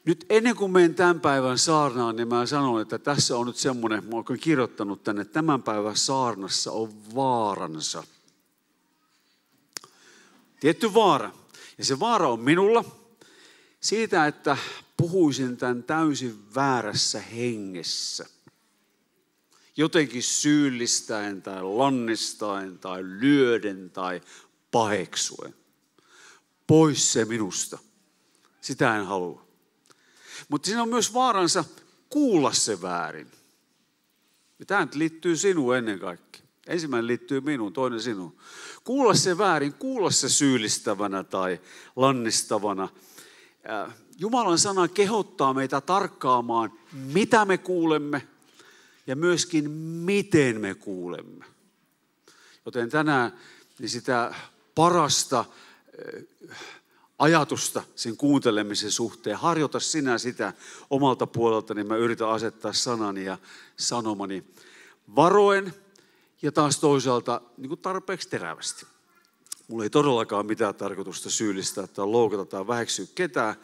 Nyt ennen kuin menen tämän päivän saarnaan, niin mä sanon, että tässä on nyt semmoinen, mä oon kirjoittanut tänne, että tämän päivän saarnassa on vaaransa. Tietty vaara. Ja se vaara on minulla siitä, että puhuisin tämän täysin väärässä hengessä. Jotenkin syyllistäen tai lannistaen tai lyöden tai paheksuen. Pois se minusta. Sitä en halua. Mutta siinä on myös vaaransa kuulla se väärin. Ja tämä nyt liittyy sinuun ennen kaikkea. Ensimmäinen liittyy minuun, toinen sinuun. Kuulla se väärin, kuulla se syyllistävänä tai lannistavana. Jumalan sana kehottaa meitä tarkkaamaan, mitä me kuulemme ja myöskin miten me kuulemme. Joten tänään niin sitä parasta ajatusta sen kuuntelemisen suhteen. Harjoita sinä sitä omalta puolelta, niin mä yritän asettaa sanani ja sanomani varoen ja taas toisaalta niin kuin tarpeeksi terävästi. Mulla ei todellakaan mitään tarkoitusta syyllistää tai loukata tai väheksyä ketään,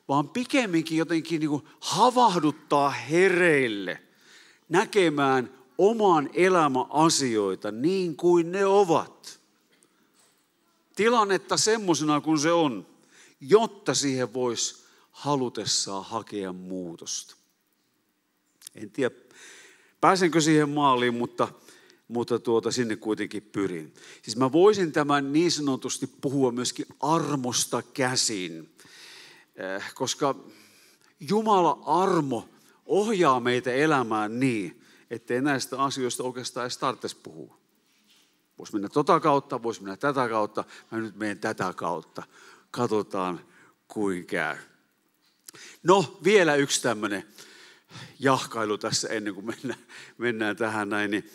vaan pikemminkin jotenkin niin kuin havahduttaa hereille näkemään oman elämän asioita niin kuin ne ovat. Tilannetta semmoisena kuin se on, jotta siihen voisi halutessaan hakea muutosta. En tiedä, pääsenkö siihen maaliin, mutta sinne kuitenkin pyrin. Siis mä voisin tämän niin sanotusti puhua myöskin armosta käsin, koska Jumalan armo ohjaa meitä elämään niin, ettei näistä asioista oikeastaan edes tarvitsisi puhua. Voisi mennä tota kautta, voisi mennä tätä kautta. Mä nyt menen tätä kautta. Katsotaan, kuin käy. No, vielä yksi tämmöinen jahkailu tässä ennen kuin mennään tähän näin. Niin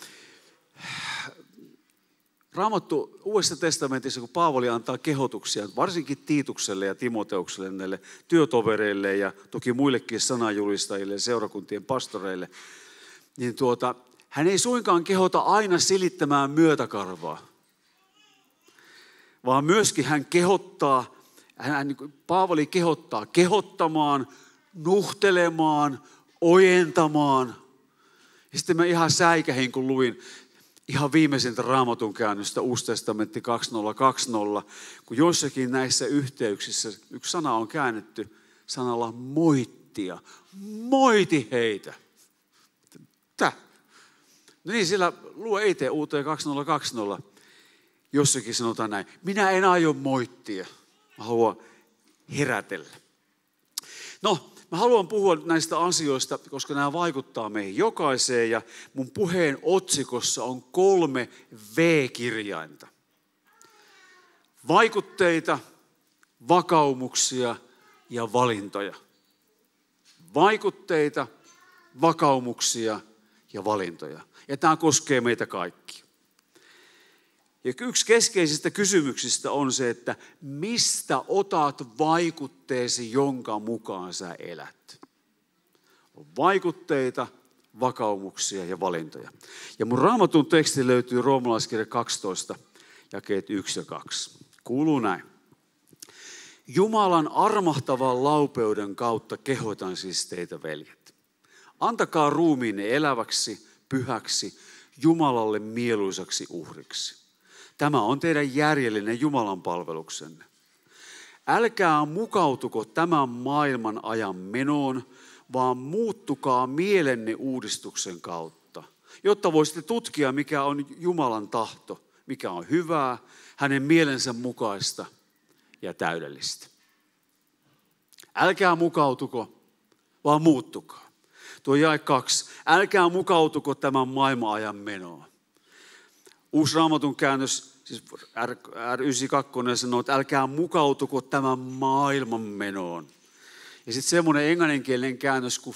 Raamattu Uudessa testamentissa, kun Paavali antaa kehotuksia, varsinkin Tiitukselle ja Timoteukselle, näille työtovereille ja toki muillekin sananjulistajille ja seurakuntien pastoreille, niin hän ei suinkaan kehota aina silittämään myötäkarvaa, vaan myöskin hän kehottaa, Paavali kehottaa kehottamaan, nuhtelemaan, ojentamaan. Ja sitten mä ihan säikähin, kun luin ihan viimeisintä Raamatun käännöstä, Uusi testamentti 2020, kun joissakin näissä yhteyksissä yksi sana on käännetty sanalla moittia. Moiti heitä. No niin, siellä lue itse uuteen 2020, jossakin sanotaan näin. Minä en aio moittia. Mä haluan herätellä. No, mä haluan puhua näistä asioista, koska nämä vaikuttaa meihin jokaiseen. Ja mun puheen otsikossa on 3 V-kirjainta. Vaikutteita, vakaumuksia ja valintoja. Vaikutteita, vakaumuksia ja valintoja. Ja tämä koskee meitä kaikkia. Ja yksi keskeisistä kysymyksistä on se, että mistä otat vaikutteesi, jonka mukaan sä elät. On vaikutteita, vakaumuksia ja valintoja. Ja mun Raamatun teksti löytyy Roomalaiskirja 12, jakeet 1 ja 2. Kuuluu näin. Jumalan armahtavan laupeuden kautta kehotan siis teitä, veljet. Antakaa ruumiinne eläväksi, pyhäksi, Jumalalle mieluisaksi uhriksi. Tämä on teidän järjellinen Jumalan palveluksenne. Älkää mukautuko tämän maailman ajan menoon, vaan muuttukaa mielenne uudistuksen kautta, jotta voisitte tutkia, mikä on Jumalan tahto, mikä on hyvää, hänen mielensä mukaista ja täydellistä. Älkää mukautuko, vaan muuttukaa. Tuo jae 2. Älkää mukautuko tämän maailman ajan menoon. Uusi Raamatun käännös, siis R92 sanoo, että älkää mukautuko tämän maailman menoon. Ja sitten semmoinen englanninkielinen käännös kuin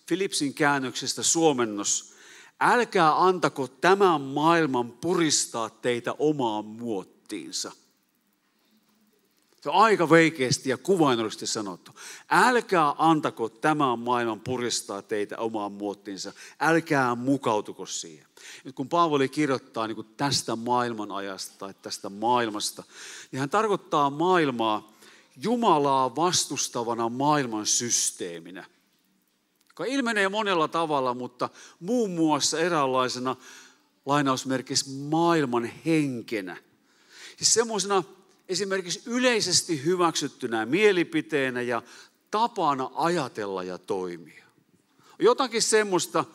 Philipsin käännöksestä suomennos. Älkää antako tämän maailman puristaa teitä omaan muottiinsa. Se on aika veikeästi ja kuvainnollisesti sanottu. Älkää antako tämän maailman puristaa teitä omaan muottiinsa. Älkää mukautuko siihen. Nyt kun Paavali kirjoittaa niin kuin tästä maailman ajasta tai tästä maailmasta, niin hän tarkoittaa maailmaa, Jumalaa vastustavana maailman systeeminä, joka ilmenee monella tavalla, mutta muun muassa eräänlaisena lainausmerkissä maailman henkenä. Siis semmoisena esimerkiksi yleisesti hyväksyttynä mielipiteenä ja tapana ajatella ja toimia. Jotakin semmoista,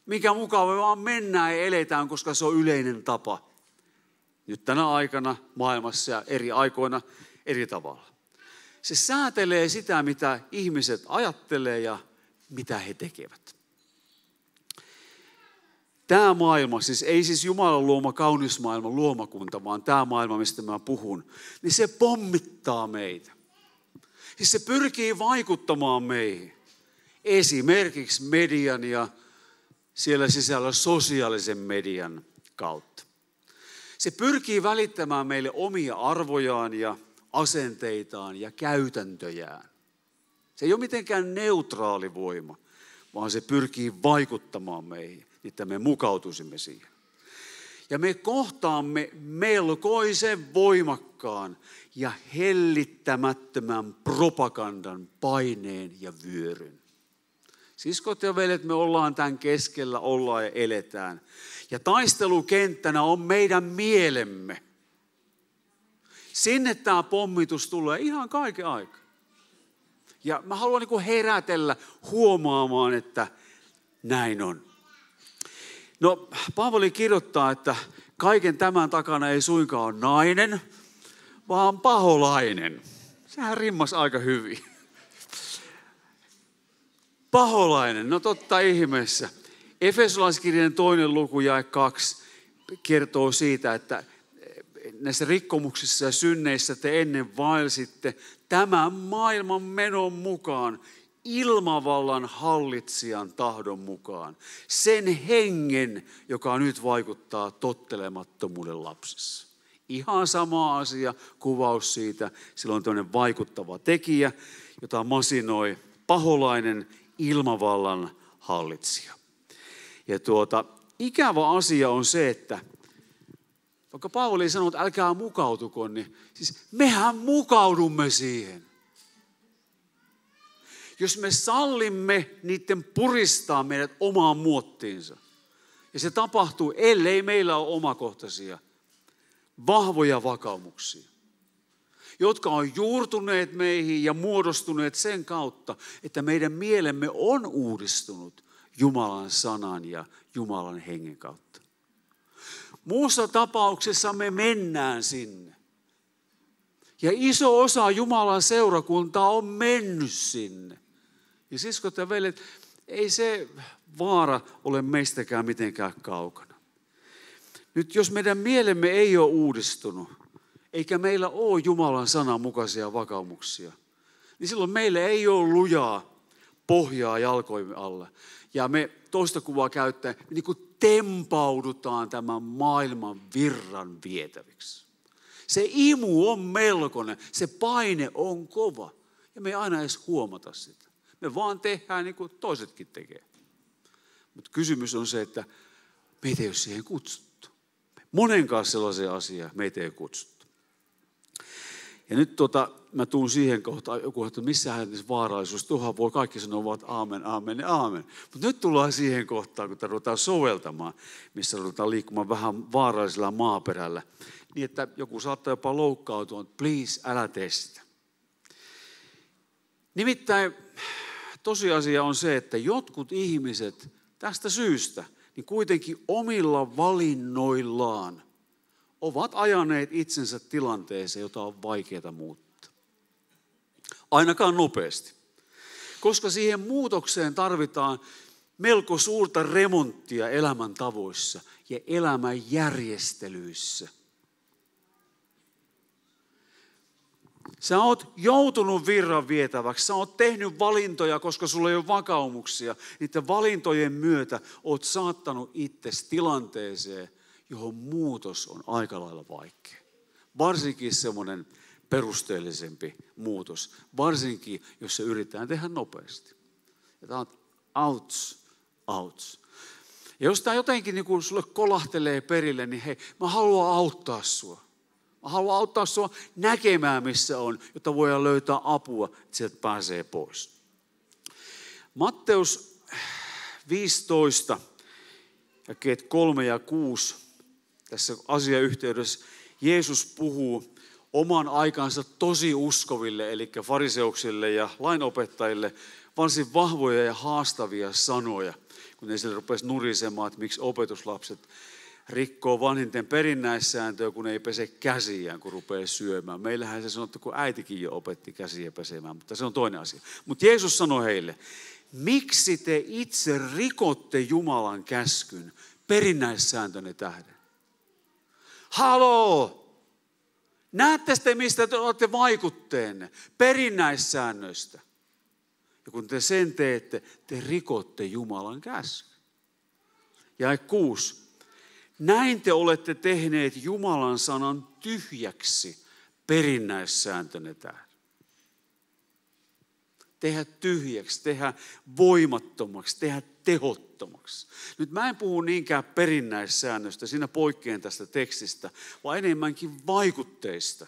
mikä mukaan me vaan mennään ja eletään, koska se on yleinen tapa. Nyt tänä aikana maailmassa ja eri aikoina eri tavalla. Se säätelee sitä, mitä ihmiset ajattelee ja mitä he tekevät. Tämä maailma, ei siis Jumalan luoma kaunis maailma, luomakunta, vaan tämä maailma, mistä mä puhun, niin se pommittaa meitä. Siis se pyrkii vaikuttamaan meihin. Esimerkiksi median ja siellä sisällä sosiaalisen median kautta. Se pyrkii välittämään meille omia arvojaan ja asenteitaan ja käytäntöjään. Se ei ole mitenkään neutraali voima, vaan se pyrkii vaikuttamaan meihin, että me mukautuisimme siihen. Ja me kohtaamme melkoisen voimakkaan ja hellittämättömän propagandan paineen ja vyöryn. Siskot ja veljet, me ollaan tämän keskellä, ollaan ja eletään. Ja taistelukenttänä on meidän mielemme. Sinne tämä pommitus tulee ihan kaiken aikaa. Ja mä haluan herätellä huomaamaan, että näin on. No, Paavali kirjoittaa, että kaiken tämän takana ei suinkaan ole nainen, vaan paholainen. Sehän rimmasi aika hyvin. Paholainen, no totta ihmeessä. Efesolaiskirjan 2. luku jae 2 kertoo siitä, että näissä rikkomuksissa ja synneissä te ennen vaelsitte tämän maailman menon mukaan, ilmavallan hallitsijan tahdon mukaan. Sen hengen, joka nyt vaikuttaa tottelemattomuuden lapsissa. Ihan sama asia, kuvaus siitä. Silloin on toinen vaikuttava tekijä, jota masinoi paholainen ilmavallan hallitsija. Ja ikävä asia on se, että vaikka Paavali sanoo, että älkää mukautuko, niin siis mehän mukaudumme siihen. Jos me sallimme niiden puristaa meidät omaan muottiinsa, ja se tapahtuu, ellei meillä ole omakohtaisia, vahvoja vakaumuksia, jotka on juurtuneet meihin ja muodostuneet sen kautta, että meidän mielemme on uudistunut Jumalan sanan ja Jumalan hengen kautta. Muussa tapauksessa me mennään sinne. Ja iso osa Jumalan seurakuntaa on mennyt sinne. Ja siskot ja veljet, ei se vaara ole meistäkään mitenkään kaukana. Nyt jos meidän mielemme ei ole uudistunut, eikä meillä ole Jumalan sanan mukaisia vakaumuksia, niin silloin meillä ei ole lujaa pohjaa jalkoimme alla. Ja me toista kuvaa käyttäen niin kuin tempaudutaan tämän maailman virran vietäviksi. Se imu on melkoinen, se paine on kova ja me ei aina edes huomata sitä. Me vaan tehdään niin kuin toisetkin tekee. Mutta kysymys on se, että meitä ei ole siihen kutsuttu. Monen kanssa sellaisia asiaa meitä ei ole kutsuttu. Ja nyt mä tuun siihen kohtaan, joku että missähän tässä vaarallisuus, tuohon voi kaikki sanoa, että aamen, aamen ja aamen. Mutta nyt tullaan siihen kohtaan, kun ruvetaan soveltamaan, missä ruvetaan liikkumaan vähän vaarallisella maaperällä. Niin, että joku saattaa jopa loukkautua, että please, älä tee sitä. Nimittäin tosiasia on se, että jotkut ihmiset tästä syystä, niin kuitenkin omilla valinnoillaan ovat ajaneet itsensä tilanteeseen, jota on vaikeaa muuttaa. Ainakaan nopeasti. Koska siihen muutokseen tarvitaan melko suurta remonttia elämäntavoissa ja elämän järjestelyissä. Sä oot joutunut virran vietäväksi, sä oot tehnyt valintoja, koska sulla ei ole vakaumuksia. Niiden valintojen myötä oot saattanut itsesi tilanteeseen, johon muutos on aika lailla vaikea. Varsinkin semmoinen perusteellisempi muutos, varsinkin jos se yritetään tehdä nopeasti. Ja tämä on ouch. Ja jos tämä jotenkin niin kuin sulle kolahtelee perille, niin hei, mä haluan auttaa sua. Mä haluan auttaa sua näkemään, missä on, jotta voidaan löytää apua, että sieltä pääsee pois. Matteus 15, jakeet 3 ja 6, tässä asiayhteydessä Jeesus puhuu oman aikansa tosi uskoville, eli fariseuksille ja lainopettajille, varsin vahvoja ja haastavia sanoja, kun ne siellä rupesi nurisemaan, että miksi opetuslapset rikkoo vanhinten perinnäissääntöä, kun ei pese käsiään, kun rupeaa syömään. Meillähän se sanottu, kun äitikin jo opetti käsiä pesemään, mutta se on toinen asia. Mutta Jeesus sanoi heille, miksi te itse rikotte Jumalan käskyn perinnäissääntönne tähden? Haloo! Näette te, mistä te olette vaikutteenne? Perinnäissäännöistä. Ja kun te sen teette, te rikotte Jumalan käskyn. Jae 6. Näin te olette tehneet Jumalan sanan tyhjäksi perinnäissääntönne tähden. Tehdä tyhjäksi, tehdä voimattomaksi, tehdä tehottomaksi. Nyt mä en puhu niinkään perinnäissäännöstä, siinä poikkean tästä tekstistä, vaan enemmänkin vaikutteista,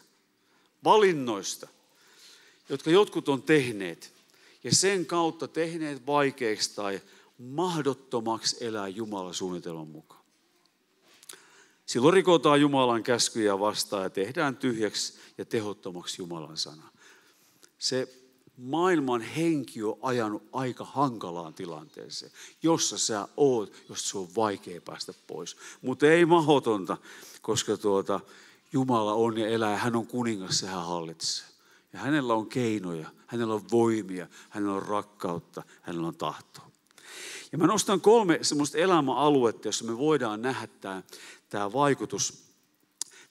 valinnoista, jotka jotkut on tehneet. Ja sen kautta tehneet vaikeaksi tai mahdottomaksi elää Jumalan suunnitelman mukaan. Silloin rikotaan Jumalan käskyjä vastaan ja tehdään tyhjäksi ja tehottomaksi Jumalan sana. Se maailman henki on ajanut aika hankalaan tilanteeseen, jossa sä oot, jos se on vaikea päästä pois. Mutta ei mahdotonta, koska Jumala on ja elää, hän on kuningas ja hän hallitsee. Ja hänellä on keinoja, hänellä on voimia, hänellä on rakkautta, hänellä on tahtoa. Ja mä nostan 3 semmoista elämäaluetta, jossa me voidaan nähdä tämä vaikutus.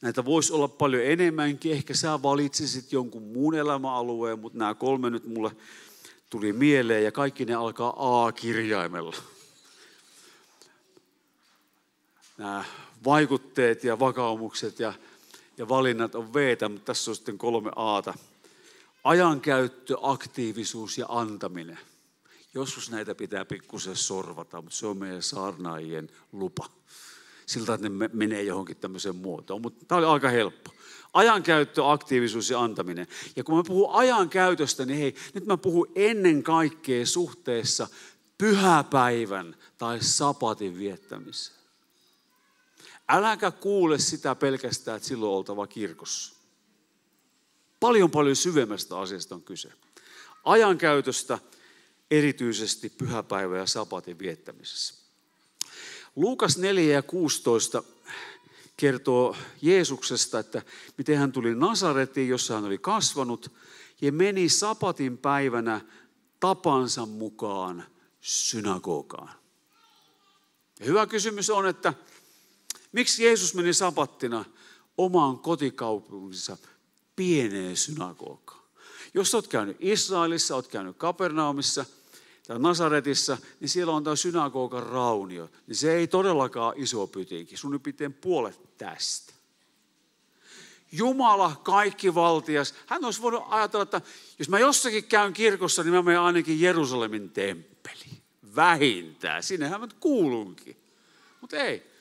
Näitä voisi olla paljon enemmänkin. Ehkä sä valitsisit jonkun muun elämäalueen, mutta nämä 3 nyt mulle tuli mieleen ja kaikki ne alkaa A-kirjaimella. Nämä vaikutteet ja vakaumukset ja valinnat on V-tä, mutta tässä on sitten 3 A:ta. Ajankäyttö, aktiivisuus ja antaminen. Joskus näitä pitää pikkusen sorvata, mutta se on meidän saarnaajien lupa. Siltä, että ne menee johonkin tämmöiseen muotoon, mutta tämä oli aika helppo. Ajankäyttö, aktiivisuus ja antaminen. Ja kun mä puhun ajankäytöstä, niin hei, nyt mä puhun ennen kaikkea suhteessa pyhäpäivän tai sapatin viettämiseen. Äläkä kuule sitä pelkästään, että silloin on oltava kirkossa. Paljon syvemmästä asiasta on kyse. Ajankäytöstä erityisesti pyhäpäivän ja sapatin viettämisessä. Luukas 4 ja 16 kertoo Jeesuksesta, että miten hän tuli Nasaretiin, jossa hän oli kasvanut, ja meni sapatin päivänä tapansa mukaan synagogaan. Ja hyvä kysymys on, että miksi Jeesus meni sapattina omaan kotikaupunkinsa pieneen synagogaan? Jos olet käynyt Israelissa, olet käynyt Kapernaumissa tai Nasaretissa, niin siellä on tämä synagogan raunio. Niin se ei todellakaan iso pytinki, sun piteen puolet tästä. Jumala kaikkivaltias. Hän olisi voinut ajatella, että jos mä jossakin käyn kirkossa, niin mä menen ainakin Jerusalemin temppeliin. Vähintään, sinnehän mä kuulunkin. Mutta ei.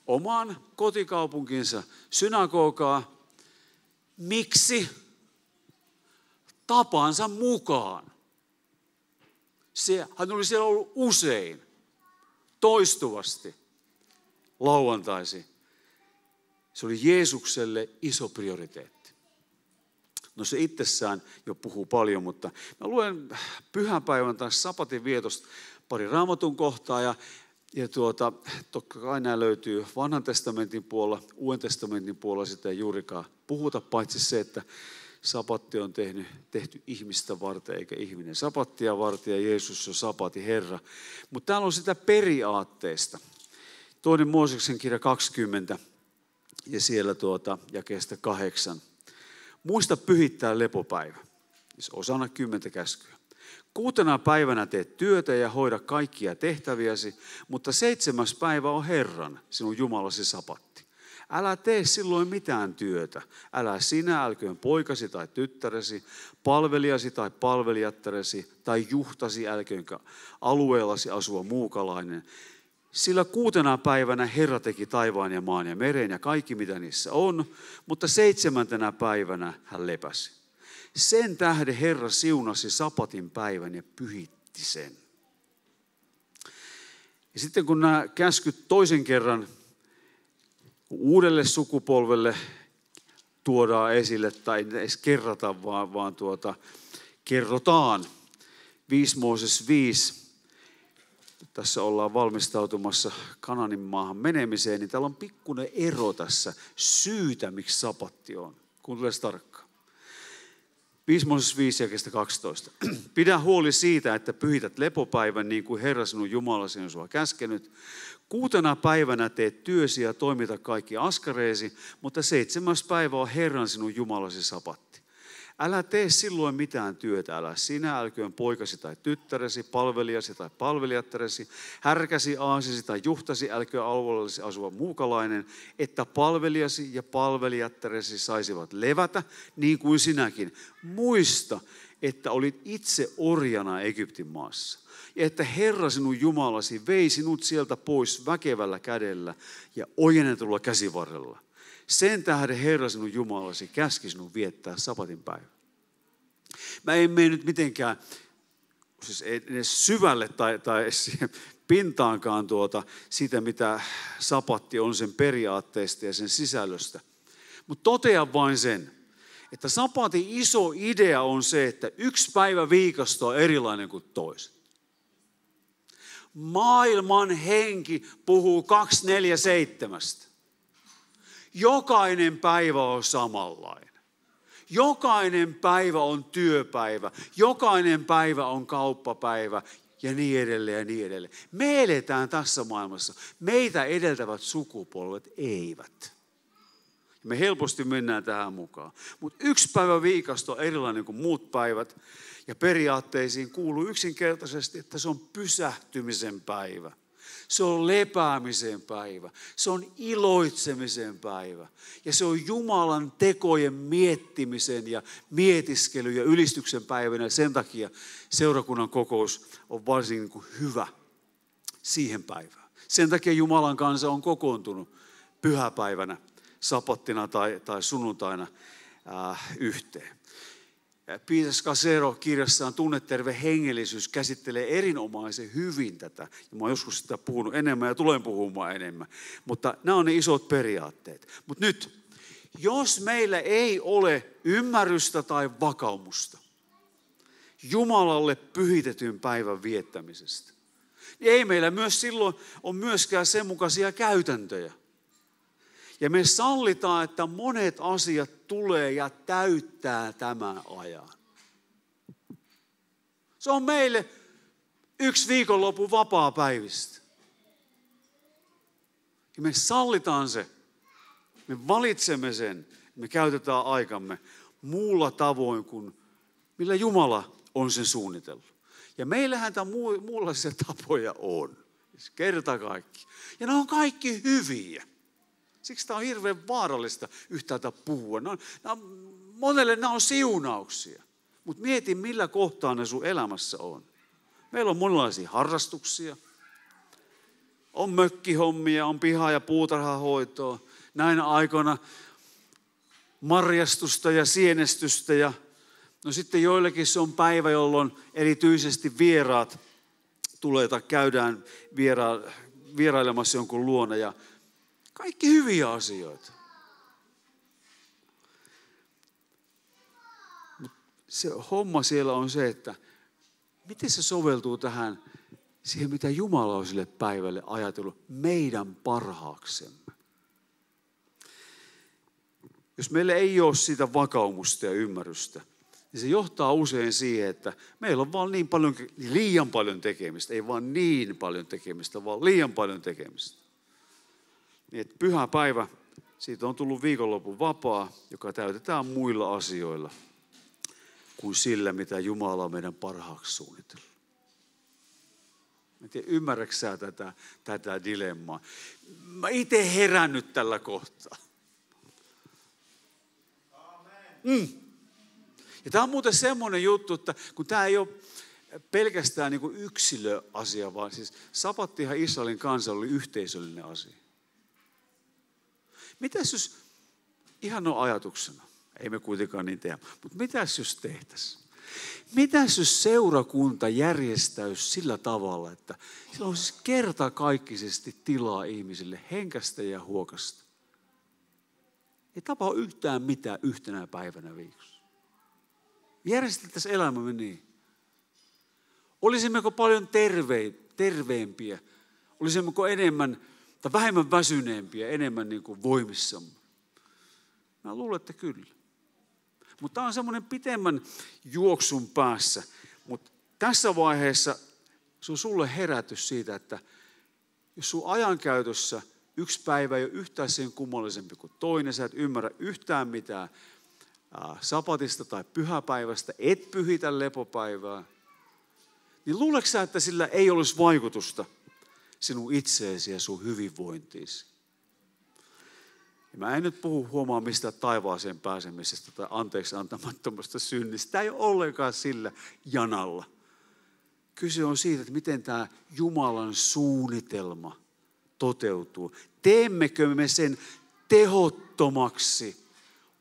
Oman kotikaupunkinsa synagogaa. Miksi? Tapansa mukaan. Hän oli siellä ollut usein, toistuvasti, lauantaisin. Se oli Jeesukselle iso prioriteetti. No se itsessään jo puhuu paljon, mutta mä luen pyhäpäivän tai sapatin vietosta pari Raamatun kohtaa ja totta kai nämä löytyy Vanhan testamentin puolella, Uuden testamentin puolella sitä ei juurikaan puhuta, paitsi se, että sapatti on tehty ihmistä varten eikä ihminen sapattia varten ja Jeesus on sapatin Herra. Mutta täällä on sitä periaatteesta. 2. Mooseksen kirja 20 ja siellä jakeesta 8. Muista pyhittää lepopäivä, siis osana 10 käskyä. 6. päivänä teet työtä ja hoida kaikkia tehtäviäsi, mutta 7. päivä on Herran, sinun Jumalasi sapatti. Älä tee silloin mitään työtä. Älä sinä, älköön poikasi tai tyttäresi, palvelijasi tai palvelijattaresi tai juhtasi, älköön alueellasi asuva muukalainen. Sillä 6. päivänä Herra teki taivaan ja maan ja meren ja kaikki mitä niissä on, mutta 7. päivänä hän lepäsi. Sen tähden Herra siunasi sapatin päivän ja pyhitti sen. Ja sitten kun nämä käskyt toisen kerran uudelle sukupolvelle tuodaan esille, tai ei edes kerrata, vaan kerrotaan. 5 Mooses 5. Tässä ollaan valmistautumassa Kanaanin maahan menemiseen, niin täällä on pikkuinen ero tässä syytä, miksi sapatti on. Kuuntele tarkkaan. 5 Mooses 5 jakeesta 12. Pidä huoli siitä, että pyhität lepopäivän niin kuin Herra sinun Jumalasi on sua käskenyt. 6. päivänä teet työsi ja toimita kaikki askareesi, mutta 7. päivä on Herran sinun Jumalasi sapatti. Älä tee silloin mitään työtä, älä sinä, älköön poikasi tai tyttäresi, palvelijasi tai palvelijattaresi, härkäsi, aasisi tai juhtasi, älköön alueellesi asuva muukalainen, että palvelijasi ja palvelijattaresi saisivat levätä niin kuin sinäkin. Muista, että olit itse orjana Egyptin maassa. Ja että Herra sinun Jumalasi vei sinut sieltä pois väkevällä kädellä ja ojennetulla käsivarrella. Sen tähden Herra sinun Jumalasi käski sinun viettää sapatin päivän. Mä en mene nyt mitenkään siis edes syvälle tai pintaankaan siitä, mitä sapatti on sen periaatteesta ja sen sisällöstä. Mutta totean vain sen, että sapatin iso idea on se, että 1 päivä viikosta on erilainen kuin toiset. Maailman henki puhuu 247. Jokainen päivä on samanlainen. Jokainen päivä on työpäivä. Jokainen päivä on kauppapäivä ja niin edelleen ja niin edelleen. Me eletään tässä maailmassa. Meitä edeltävät sukupolvet eivät. Me helposti mennään tähän mukaan. Mutta 1 päivä viikosta on erilainen kuin muut päivät. Ja periaatteisiin kuuluu yksinkertaisesti, että se on pysähtymisen päivä. Se on lepäämisen päivä. Se on iloitsemisen päivä. Ja se on Jumalan tekojen miettimisen ja mietiskelyn ja ylistyksen päivänä. Ja sen takia seurakunnan kokous on varsin hyvä siihen päivään. Sen takia Jumalan kansa on kokoontunut pyhäpäivänä, sapattina tai sunnuntaina yhteen. Peter Scazzero kirjassaan Tunneterve hengellisyys käsittelee erinomaisen hyvin tätä. Ja mä oon joskus sitä puhunut enemmän ja tulen puhumaan enemmän. Mutta nämä on ne isot periaatteet. Mutta nyt, jos meillä ei ole ymmärrystä tai vakaumusta Jumalalle pyhitetyn päivän viettämisestä, niin ei meillä myös silloin ole myöskään sen mukaisia käytäntöjä. Ja me sallitaan, että monet asiat tulee ja täyttää tämän ajan. Se on meille 1 viikonlopun vapaapäivistä. Ja me sallitaan se. Me valitsemme sen. Me käytetään aikamme muulla tavoin kuin millä Jumala on sen suunnitellut. Ja meillähän tämä muunlaisia tapoja on. Kerta kaikki. Ja ne on kaikki hyviä. Siksi tämä on hirveän vaarallista yhtäältä puhua. Monelle nämä on siunauksia. Mutta mieti, millä kohtaa ne sun elämässä on. Meillä on monenlaisia harrastuksia. On mökkihommia, on piha- ja puutarhahoitoa. Näinä aikoina marjastusta ja sienestystä. Ja no sitten joillekin se on päivä, jolloin erityisesti vieraat tulee tai käydään vierailemassa jonkun luona. Ja kaikki hyviä asioita. Mut se homma siellä on se, että miten se soveltuu tähän, siihen mitä Jumala on sille päivälle ajatellut meidän parhaaksemme. Jos meillä ei ole sitä vakaumusta ja ymmärrystä, niin se johtaa usein siihen, että meillä on vaan liian paljon tekemistä. Ei vaan niin paljon tekemistä, vaan liian paljon tekemistä. Niin, että pyhä päivä, siitä on tullut viikonlopun vapaa, joka täytetään muilla asioilla kuin sillä, mitä Jumala on meidän parhaaksi suunnitellut. En tiedä, ymmärrätkö sä tätä dilemmaa? Mä itse herännyt tällä kohtaa. Ja tämä on muuten semmoinen juttu, että kun tämä ei ole pelkästään niin kuin yksilöasia, vaan siis sapattihan Israelin kansalle oli yhteisöllinen asia. Mitäs jos, ihan on ajatuksena, ei me kuitenkaan niin tehdä, mutta mitäs jos tehtäisiin? Mitäs jos seurakunta järjestäisi sillä tavalla, että sillä on siis kertakaikkisesti tilaa ihmisille henkästä ja huokasta? Ei tapahdu yhtään mitään yhtenä päivänä viikossa. Järjestettäisiin elämämme niin. Olisimmeko paljon terveempiä? Olisimmeko enemmän tai vähemmän väsyneempiä, enemmän niin kuin voimissamme? Mä luulen, että kyllä. Mutta tämä on semmoinen pitemmän juoksun päässä. Mutta tässä vaiheessa se on sulle herätys siitä, että jos sun ajankäytössä yksi päivä ei ole yhtään sen kummallisempi kuin toinen, sä et ymmärrä yhtään mitään sapatista tai pyhäpäivästä, et pyhitä lepopäivää, niin luuletko sä, että sillä ei olisi vaikutusta sinun itseesi ja sun hyvinvointiisi? Ja mä en nyt puhu huomaa mistä taivaaseen pääsemisestä tai anteeksi antamattomasta synnistä. Tämä ei ole ollenkaan sillä janalla. Kyse on siitä, että miten tämä Jumalan suunnitelma toteutuu. Teemmekö me sen tehottomaksi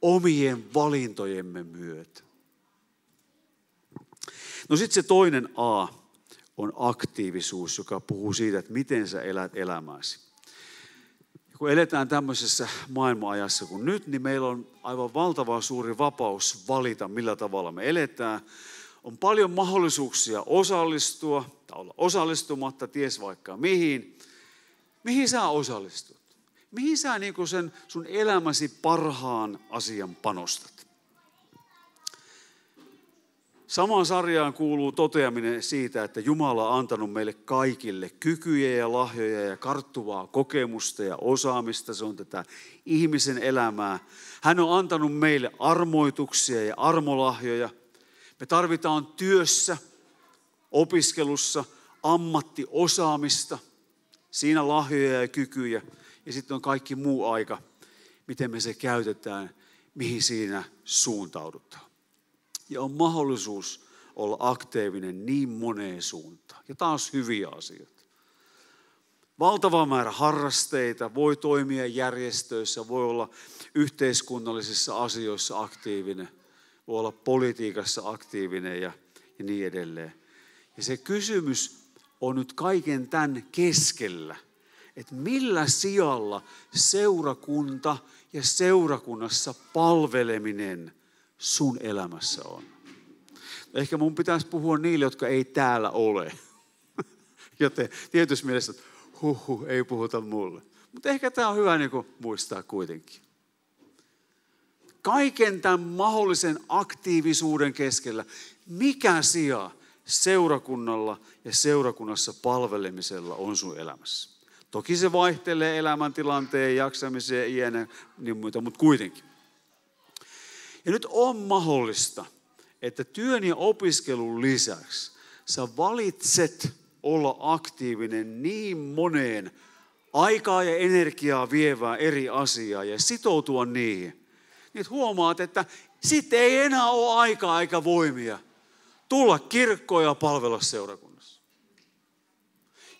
omien valintojemme myötä? No sitten se toinen A on aktiivisuus, joka puhuu siitä, että miten sä elät elämääsi. Ja kun eletään tämmöisessä maailmanajassa kuin nyt, niin meillä on aivan valtava suuri vapaus valita, millä tavalla me eletään. On paljon mahdollisuuksia osallistua tai olla osallistumatta, ties vaikka mihin. Mihin sä osallistut? Mihin sä niin sen sun elämäsi parhaan asian panostat? Samaan sarjaan kuuluu toteaminen siitä, että Jumala on antanut meille kaikille kykyjä ja lahjoja ja karttuvaa kokemusta ja osaamista. Se on tätä ihmisen elämää. Hän on antanut meille armoituksia ja armolahjoja. Me tarvitaan työssä, opiskelussa, ammattiosaamista, siinä lahjoja ja kykyjä. Ja sitten on kaikki muu aika, miten me se käytetään, mihin siinä suuntaudutaan. Ja on mahdollisuus olla aktiivinen niin moneen suuntaan. Ja taas hyviä asioita. Valtava määrä harrasteita, voi toimia järjestöissä, voi olla yhteiskunnallisissa asioissa aktiivinen, voi olla politiikassa aktiivinen ja niin edelleen. Ja se kysymys on nyt kaiken tämän keskellä, että millä sijalla seurakunta ja seurakunnassa palveleminen sun elämässä on. Ehkä mun pitäisi puhua niille, jotka ei täällä ole. Joten tietysti mielessä, että ei puhuta mulle. Mutta ehkä tämä on hyvä niin kuin muistaa kuitenkin. Kaiken tämän mahdollisen aktiivisuuden keskellä, mikä sija seurakunnalla ja seurakunnassa palvelemisella on sun elämässä? Toki se vaihtelee elämäntilanteen, jaksamiseen, iän ja niin muuta, mutta kuitenkin. Ja nyt on mahdollista, että työn ja opiskelun lisäksi sä valitset olla aktiivinen niin moneen aikaa ja energiaa vievään eri asiaa ja sitoutua niihin. Niin huomaat, että sitten ei enää ole aikaa eikä voimia tulla kirkkoon ja palvella seurakunnassa.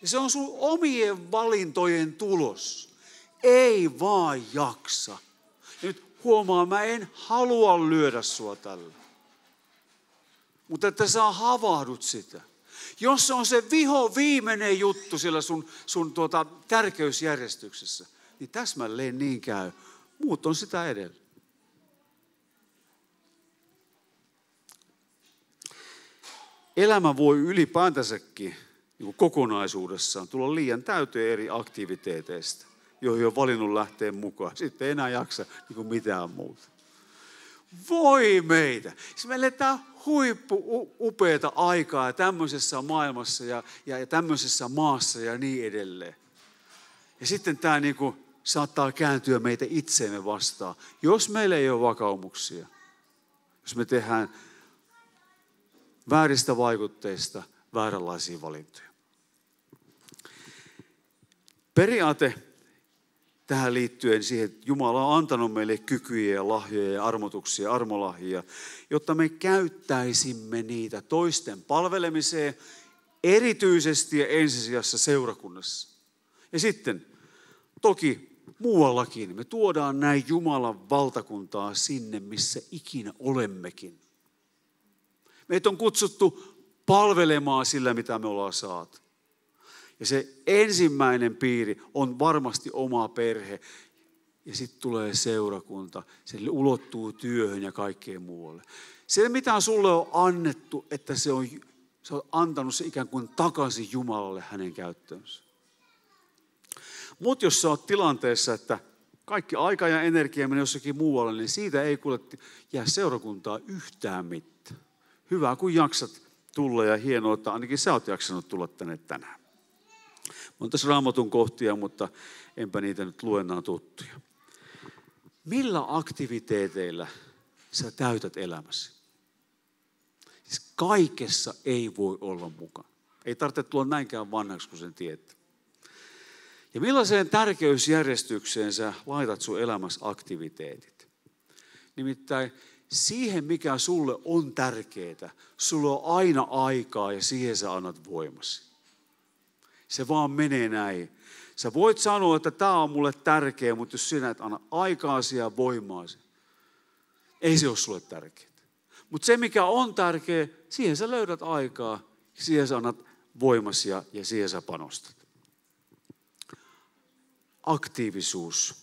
Ja se on sun omien valintojen tulos. Ei vaan jaksa. Ja nyt huomaa, mä en halua lyödä sua tällä. Mutta että sä havahdut sitä. Jos se on se viimeinen juttu siellä sun tärkeysjärjestyksessä, niin täsmälleen niin käy. Muut on sitä edellä. Elämä voi ylipäätänsäkin niin kokonaisuudessaan tulla liian täyteen eri aktiviteeteista, joihin on valinnut lähteä mukaan. Sitten ei enää jaksa niin kuin mitään muuta. Voi meitä! Siis me eletään upeata aikaa tämmöisessä maailmassa ja tämmöisessä maassa ja niin edelleen. Ja sitten tämä niin kuin saattaa kääntyä meitä itseemme vastaan, jos meillä ei ole vakaumuksia. Jos me tehdään vääristä vaikutteista vääränlaisia valintoja. Periaate, tähän liittyen siihen, että Jumala on antanut meille kykyjä ja lahjoja ja armotuksia, armolahjoja, jotta me käyttäisimme niitä toisten palvelemiseen, erityisesti ja ensisijassa seurakunnassa. Ja sitten toki muuallakin me tuodaan näin Jumalan valtakuntaa sinne, missä ikinä olemmekin. Meitä on kutsuttu palvelemaan sillä, mitä me ollaan saatu. Ja se ensimmäinen piiri on varmasti oma perhe. Ja sitten tulee seurakunta. Se ulottuu työhön ja kaikkeen muualle. Se, mitä sulle on annettu, että se on antanut se ikään kuin takaisin Jumalalle hänen käyttöönsä. Mutta jos sä oot tilanteessa, että kaikki aika ja energia menee jossakin muualle, niin siitä ei kuule jää seurakuntaa yhtään mitään. Hyvä, kun jaksat tulla ja hienoa, että ainakin sä oot jaksanut tulla tänne tänään. On tässä Raamatun kohtia, mutta enpä niitä nyt luennaan tuttuja. Millä aktiviteeteilla sä täytät elämäsi? Siis kaikessa ei voi olla mukana. Ei tarvitse tulla näinkään vanhaksi, kun sen tiedät. Ja millaiseen tärkeysjärjestykseen sä laitat sun elämässä aktiviteetit? Nimittäin siihen, mikä sulle on tärkeää, sulla on aina aikaa ja siihen sä annat voimasi. Se vaan menee näin. Sä voit sanoa, että tämä on mulle tärkeä, mutta jos sinä et anna aikaasi ja voimaasi, ei se ole sulle tärkeää. Mutta se, mikä on tärkeä, siihen sä löydät aikaa, siihen sä annat voimasi ja siihen sä panostat. Aktiivisuus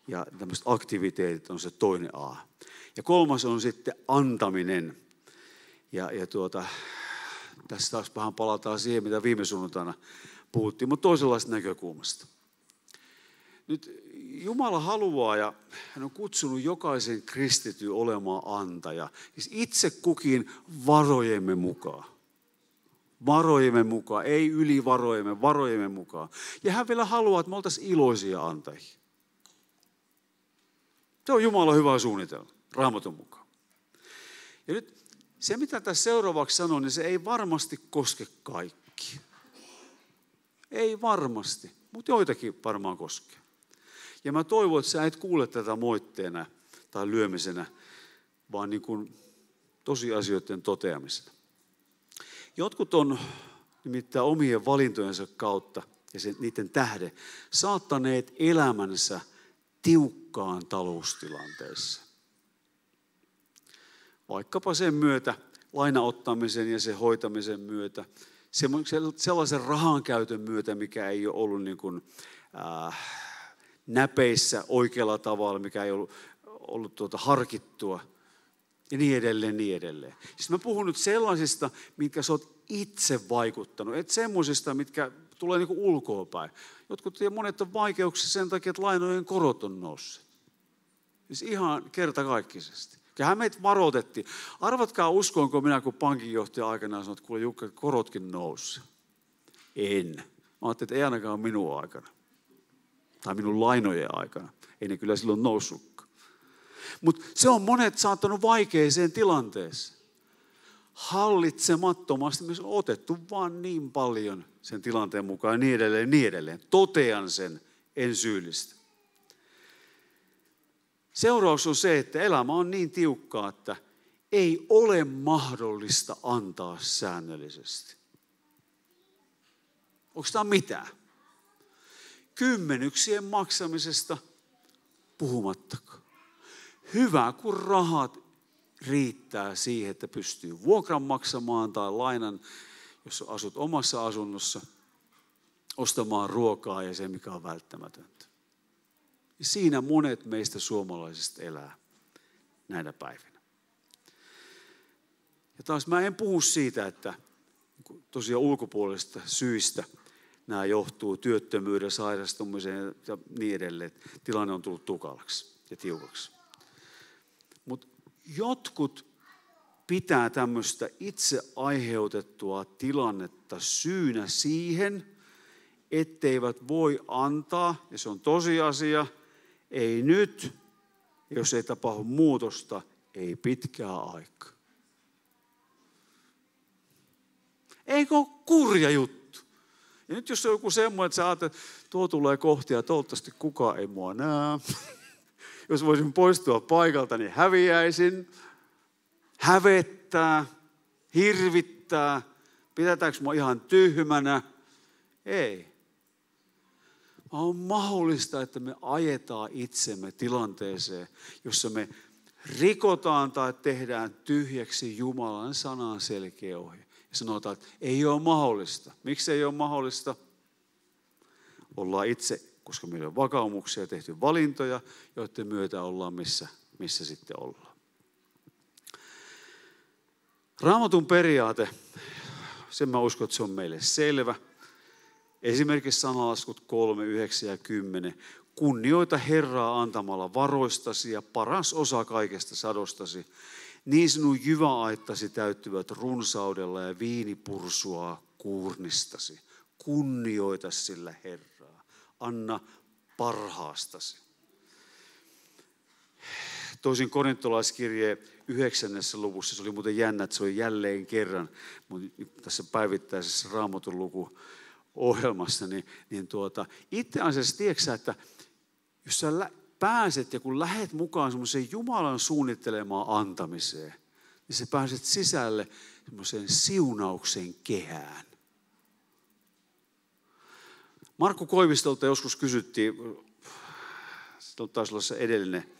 ja tämmöiset aktiviteetit on se toinen A. Ja kolmas on sitten antaminen. Ja tässä taas vähän palataan siihen, mitä viime sunnuntaina puhuttiin, mutta toisenlaista näkökulmasta. Nyt Jumala haluaa ja hän on kutsunut jokaisen kristityn olemaan antaja. Siis itse kukin varojemme mukaan. Varojemme mukaan, ei yli varojemme mukaan. Ja hän vielä haluaa, että me oltaisiin iloisia antajia. Se on Jumalan hyvä suunnitelma, Raamatun mukaan. Ja nyt se, mitä tässä seuraavaksi sanon, niin se ei varmasti koske kaikkia. Ei varmasti, mutta joitakin varmaan koskee. Ja mä toivon, että sä et kuule tätä moitteena tai lyömisenä, vaan niin kuin tosiasioiden toteamisena. Jotkut on nimittäin omien valintojensa kautta ja niiden tähden saattaneet elämänsä tiukkaan taloustilanteessa. Vaikkapa sen myötä, lainaottamisen ja sen hoitamisen myötä, sellaisen rahankäytön myötä, mikä ei ole ollut niin kuin, näpeissä oikealla tavalla, mikä ei ollut harkittua ja niin edelleen, niin edelleen. Siis mä puhun nyt sellaisista, mitkä sä oot itse vaikuttanut, et semmoisista, mitkä tulee niin kuin ulkoapäin. Jotkut ja monet on vaikeuksia sen takia, että lainojen korot on noussut. Siis ihan kertakaikkisesti. Kyllähän meitä varoitettiin. Arvatkaa, uskonko minä, kun pankinjohtaja aikanaan sanoi, että kuule Jukka, korotkin nousi. En. Mä ajattelin, että ei ainakaan minun aikana. Tai minun lainojen aikana. Ei ne kyllä silloin noussutkaan. Mutta se on monet saattanut vaikeeseen tilanteeseen. Hallitsemattomasti myös on otettu vaan niin paljon sen tilanteen mukaan ja niin edelleen, niin edelleen. Totean sen, en syyllistä. Seuraus on se, että elämä on niin tiukkaa, että ei ole mahdollista antaa säännöllisesti. Onko tämä mitään? Kymmenyksien maksamisesta puhumattakaan. Hyvä, kun rahat riittää siihen, että pystyy vuokran maksamaan tai lainan, jos asut omassa asunnossa, ostamaan ruokaa ja se, mikä on välttämätöntä. Ja siinä monet meistä suomalaisista elää näinä päivinä. Ja taas mä en puhu siitä, että tosiaan ulkopuolisista syistä nämä johtuu työttömyyden, sairastumiseen ja niin edelleen. Tilanne on tullut tukalaksi ja tiukaksi. Mutta jotkut pitää tämmöistä itse aiheutettua tilannetta syynä siihen, etteivät voi antaa, ja se on tosiasia, ei nyt, jos ei tapahdu muutosta, ei pitkää aikaa. Eikö ole kurja juttu? Ja nyt jos on joku semmoinen, että sä ajattelet, että tuo tulee kohti ja toivottavasti kukaan ei mua näe. Jos voisin poistua paikalta, niin häviäisin. Hävettää, hirvittää, pidetäänkö mua ihan tyhmänä? Ei. On mahdollista, että me ajetaan itsemme tilanteeseen, jossa me rikotaan tai tehdään tyhjäksi Jumalan sanan selkeä ohje. Ja sanotaan, että ei ole mahdollista. Miksi ei ole mahdollista? Ollaan itse, koska meillä on vakaumuksia ja tehty valintoja, joiden myötä ollaan missä sitten ollaan. Raamatun periaate, sen mä uskon, että se on meille selvä. Esimerkiksi sanalaskut 3, 9 ja 10. Kunnioita Herraa antamalla varoistasi ja paras osa kaikesta sadostasi. Niin sinun jyväaittasi täyttyvät runsaudella ja viinipursua kuurnistasi. Kunnioita sillä Herraa. Anna parhaastasi. Toisin korintolaiskirjeen 9. luvussa, se oli muuten jännä, että se oli jälleen kerran tässä päivittäisessä Raamatun lukuohjelmassa, niin itse asiassa tiedätkö, että jos sä pääset ja kun lähet mukaan semmoiseen Jumalan suunnittelemaan antamiseen, niin sä pääset sisälle semmoiseen siunauksen kehään. Markku Koivistolta joskus kysyttiin, se taisi olla se edellinen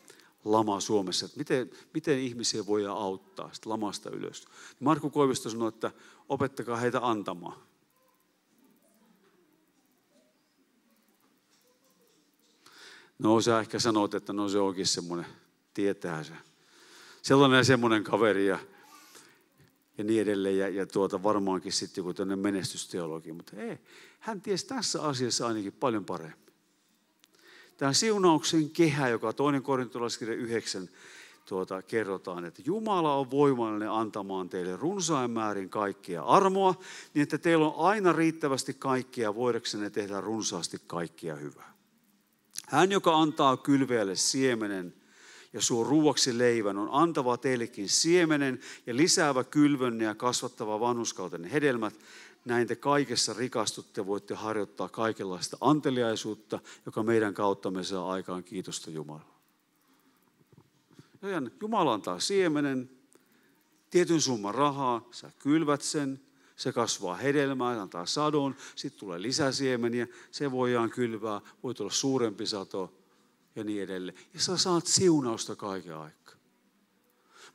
lama Suomessa, että miten ihmisiä voidaan auttaa sitä lamasta ylös. Markku Koivisto sanoi, että opettakaa heitä antamaan. No sä ehkä sanot, että no se onkin semmoinen, tietää se. Sellainen ja semmoinen kaveri ja niin edelleen ja varmaankin sitten joku tämmöinen menestysteologi, mutta ei, hän tiesi tässä asiassa ainakin paljon paremmin. Tämä siunauksen kehä, joka toinen korintolaiskirja 9 kerrotaan, että Jumala on voimallinen antamaan teille runsain määrin kaikkia armoa, niin että teillä on aina riittävästi kaikkia voidaksenne tehdä runsaasti kaikkia hyvää. Hän, joka antaa kylväjälle siemenen ja suo ruuaksi leivän, on antava teillekin siemenen ja lisäävä kylvönne ja kasvattava vanhurskautenne hedelmät. Näin te kaikessa rikastutte ja voitte harjoittaa kaikenlaista anteliaisuutta, joka meidän kauttamme saa aikaan kiitosta Jumalalle. Jumala antaa siemenen, tietyn summan rahaa, sä kylvät sen, se kasvaa hedelmää, antaa sadon, sitten tulee lisäsiemeniä, se voidaan kylvää, voi tulla suurempi sato ja niin edelleen. Ja sä saat siunausta kaiken aikaa.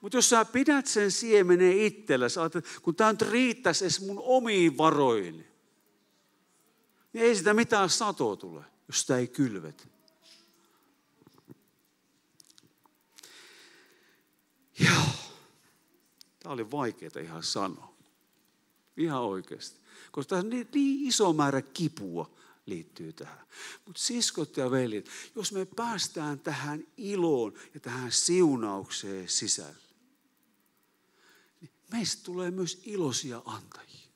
Mutta jos sä pidät sen siemenen itsellä, sä ajattelet, kun tämä nyt riittäisi edes mun omiin varoihin, niin ei sitä mitään satoa tule, jos sitä ei kylvetä. Joo, tämä oli vaikeaa ihan sanoa. Ihan oikeasti. Koska tässä on niin iso määrä kipua liittyy tähän. Mutta siskot ja veljet, jos me päästään tähän iloon ja tähän siunaukseen sisälle, niin meistä tulee myös iloisia antajia.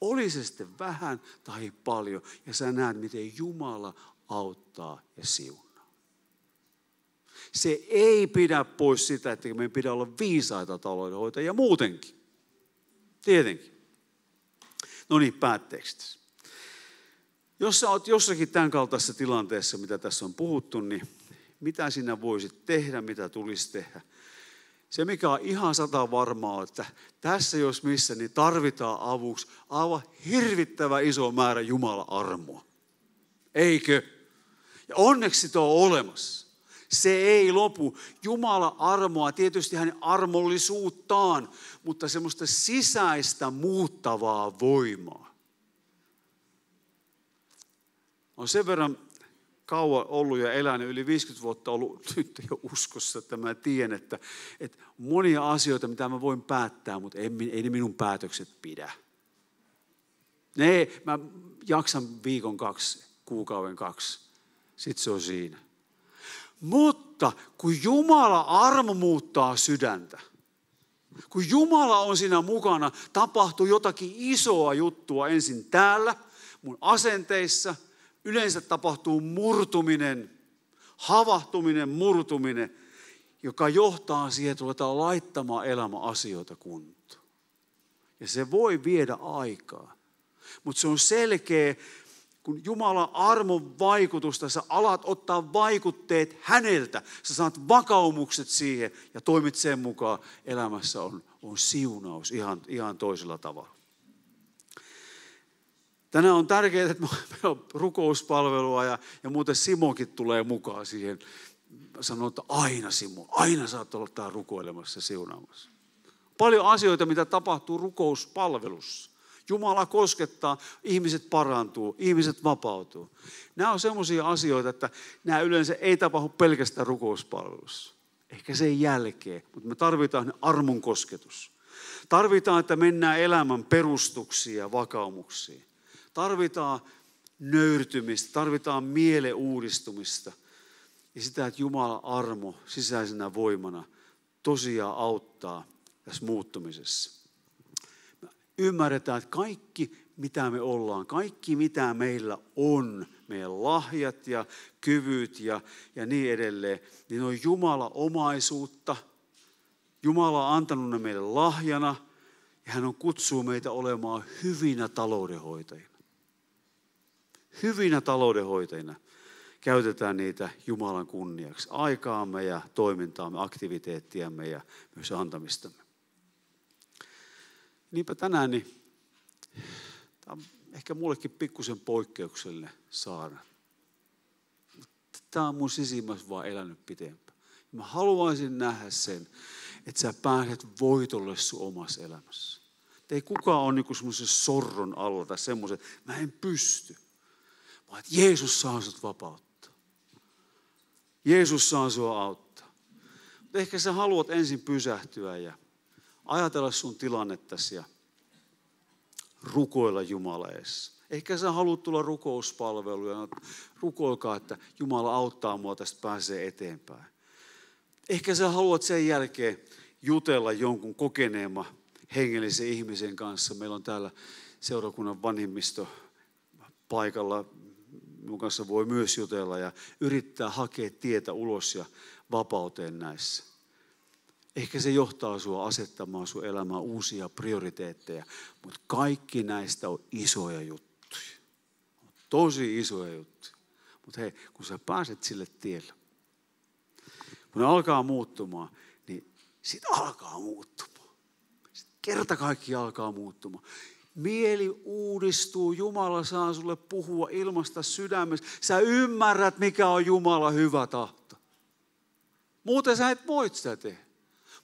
Oli se sitten vähän tai paljon, ja sä näet, miten Jumala auttaa ja siunaa. Se ei pidä pois sitä, että meidän pitää olla viisaita taloudenhoitajia muutenkin. Tietenkin. No niin, päätteeksi tässä. Jos sä oot jossakin tämän kaltaisessa tilanteessa, mitä tässä on puhuttu, niin mitä sinä voisit tehdä, mitä tulisi tehdä? Se, mikä on ihan 100% varmaa, että tässä jos missä, niin tarvitaan avuksi aivan hirvittävä iso määrä Jumalan armoa. Eikö? Ja onneksi se on olemassa. Se ei lopu. Jumalan armoa, tietysti hänen armollisuuttaan, mutta semmoista sisäistä muuttavaa voimaa. On sen verran kauan ollut ja elänyt, yli 50 vuotta ollut nyt jo uskossa, että mä tiedän, että monia asioita, mitä mä voin päättää, mutta ei ne minun päätökset pidä. Mä jaksan viikon 2, kuukauden 2, sitten se on siinä. Mutta kun Jumala armo muuttaa sydäntä, kun Jumala on siinä mukana, tapahtuu jotakin isoa juttua ensin täällä, mun asenteissa. Yleensä tapahtuu murtuminen, murtuminen, joka johtaa siihen, että ruvetaan laittamaan elämäasioita kuntoon. Ja se voi viedä aikaa. Mutta se on selkeä, kun Jumalan armon vaikutusta, sä alat ottaa vaikutteet häneltä. Sä saat vakaumukset siihen ja toimit sen mukaan. Elämässä on siunaus ihan toisella tavalla. Tänään on tärkeää, että meillä on rukouspalvelua ja muuten Simokin tulee mukaan siihen. Sanon, että aina Simo, aina saat olla täällä rukoilemassa ja siunaamassa. Paljon asioita, mitä tapahtuu rukouspalvelussa. Jumala koskettaa, ihmiset parantuu, ihmiset vapautuu. Nämä on sellaisia asioita, että nämä yleensä ei tapahdu pelkästään rukouspalvelussa. Ehkä sen jälkeen, mutta me tarvitaan armon kosketus. Tarvitaan, että mennään elämän perustuksiin ja vakaumuksiin. Tarvitaan nöyrtymistä, tarvitaan mielen uudistumista ja sitä, että Jumalan armo sisäisenä voimana tosiaan auttaa tässä muuttumisessa. Ymmärretään, että kaikki mitä me ollaan, kaikki mitä meillä on, meidän lahjat ja kyvyt ja niin edelleen, niin on Jumalan omaisuutta. Jumala on antanut ne meille lahjana ja hän on kutsuu meitä olemaan hyvinä taloudenhoitajina. Hyvinä taloudenhoitajina käytetään niitä Jumalan kunniaksi, aikaamme ja toimintaamme, aktiviteettiamme ja myös antamistamme. Niinpä tänään, niin tämä on ehkä mullekin pikkusen poikkeuksellinen saada. Tämä on mun sisimmässä vaan elänyt pitempään. Mä haluaisin nähdä sen, että sä pääset voitolle sun omassa elämässä. Ei kukaan ole niin semmoisen sorron alla tai semmoisen, että mä en pysty. Vaan että Jeesus saa sut vapauttaa. Jeesus saa sua auttaa. Mutta ehkä sä haluat ensin pysähtyä ja ajatella sun tilannettasi ja rukoilla Jumala eessä. Ehkä sä haluat tulla rukouspalveluun ja rukoilkaa, että Jumala auttaa mua tästä pääsee eteenpäin. Ehkä sä haluat sen jälkeen jutella jonkun kokeneemman hengellisen ihmisen kanssa. Meillä on täällä seurakunnan vanhimmisto paikalla. Minun kanssa voi myös jutella ja yrittää hakea tietä ulos ja vapauteen näissä. Ehkä se johtaa sinua asettamaan sinun elämään uusia prioriteetteja, mutta kaikki näistä on isoja juttuja. Tosi isoja juttuja. Mutta hei, kun sä pääset sille tielle, kun ne alkaa muuttumaan, niin sitten alkaa muuttumaan. Sitten kerta kaikki alkaa muuttumaan. Mieli uudistuu, Jumala saa sulle puhua ilmasta sydämessä. Sä ymmärrät, mikä on Jumalan hyvä tahto. Muuten sä et voit sitä tehdä.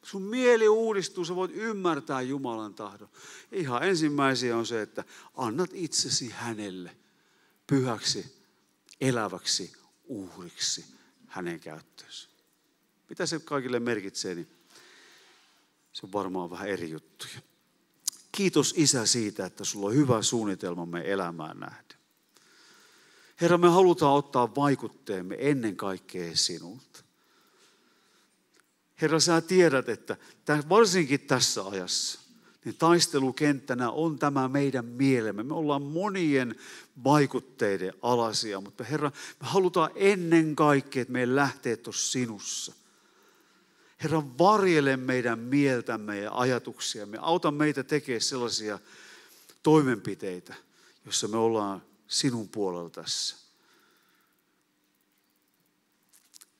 Sun mieli uudistuu, sä voit ymmärtää Jumalan tahdon. Ihan ensimmäisiä on se, että annat itsesi hänelle pyhäksi, eläväksi uhriksi hänen käyttöönsä. Mitä se kaikille merkitsee, niin se on varmaan vähän eri juttuja. Kiitos Isä siitä, että sulla on hyvä suunnitelma meidän elämään nähden. Herra, me halutaan ottaa vaikutteemme ennen kaikkea sinulta. Herra, sä tiedät, että varsinkin tässä ajassa, niin taistelukenttänä on tämä meidän mielemme. Me ollaan monien vaikutteiden alaisia, mutta Herra, me halutaan ennen kaikkea, että meidän lähteet on sinussa. Herra, varjele meidän mieltämme ja ajatuksiamme. Auta meitä tekemään sellaisia toimenpiteitä, joissa me ollaan sinun puolella tässä.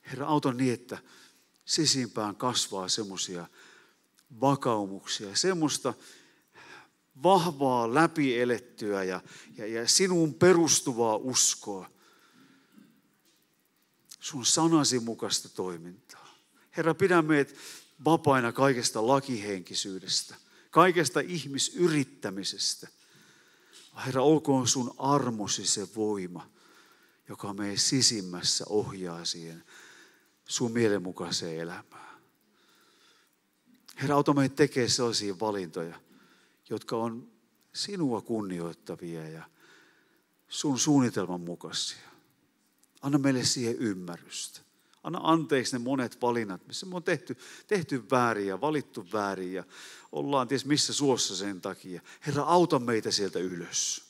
Herra, auta niin, että sisimpään kasvaa semmoisia vakaumuksia, semmoista vahvaa läpielettyä ja sinun perustuvaa uskoa, sun sanasi mukaista toimintaa. Herra, pidä meidät vapaina kaikesta lakihenkisyydestä, kaikesta ihmisyrittämisestä. Herra, olkoon sun armosi se voima, joka meidän sisimmässä ohjaa siihen sun mielenmukaiseen elämään. Herra, auta meitä tekemään sellaisia valintoja, jotka on sinua kunnioittavia ja sun suunnitelman mukaisia. Anna meille siihen ymmärrystä. Anna anteeksi ne monet valinnat, missä me on tehty väärin ja valittu väärin ja ollaan ties missä suossa sen takia. Herra, auta meitä sieltä ylös.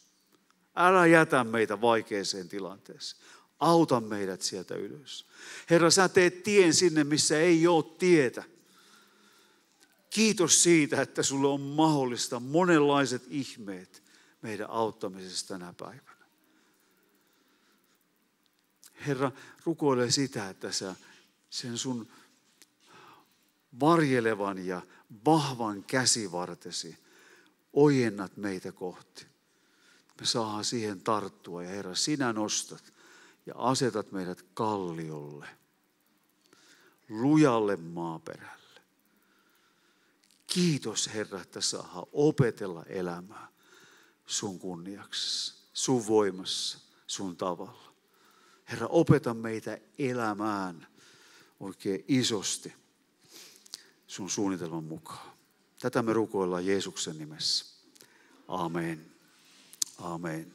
Älä jätä meitä vaikeeseen tilanteeseen. Auta meidät sieltä ylös. Herra, sä teet tien sinne, missä ei ole tietä. Kiitos siitä, että sulle on mahdollista monenlaiset ihmeet meidän auttamisesta tänä päivänä. Herra, rukoile sitä, että sä sen sun varjelevan ja vahvan käsivartesi ojennat meitä kohti. Me saadaan siihen tarttua ja Herra, sinä nostat ja asetat meidät kalliolle, lujalle maaperälle. Kiitos Herra, että saadaan opetella elämää sun kunniaksi, sun voimassa, sun tavalla. Herra, opeta meitä elämään oikein isosti sun suunnitelman mukaan. Tätä me rukoillaan Jeesuksen nimessä. Amen. Amen.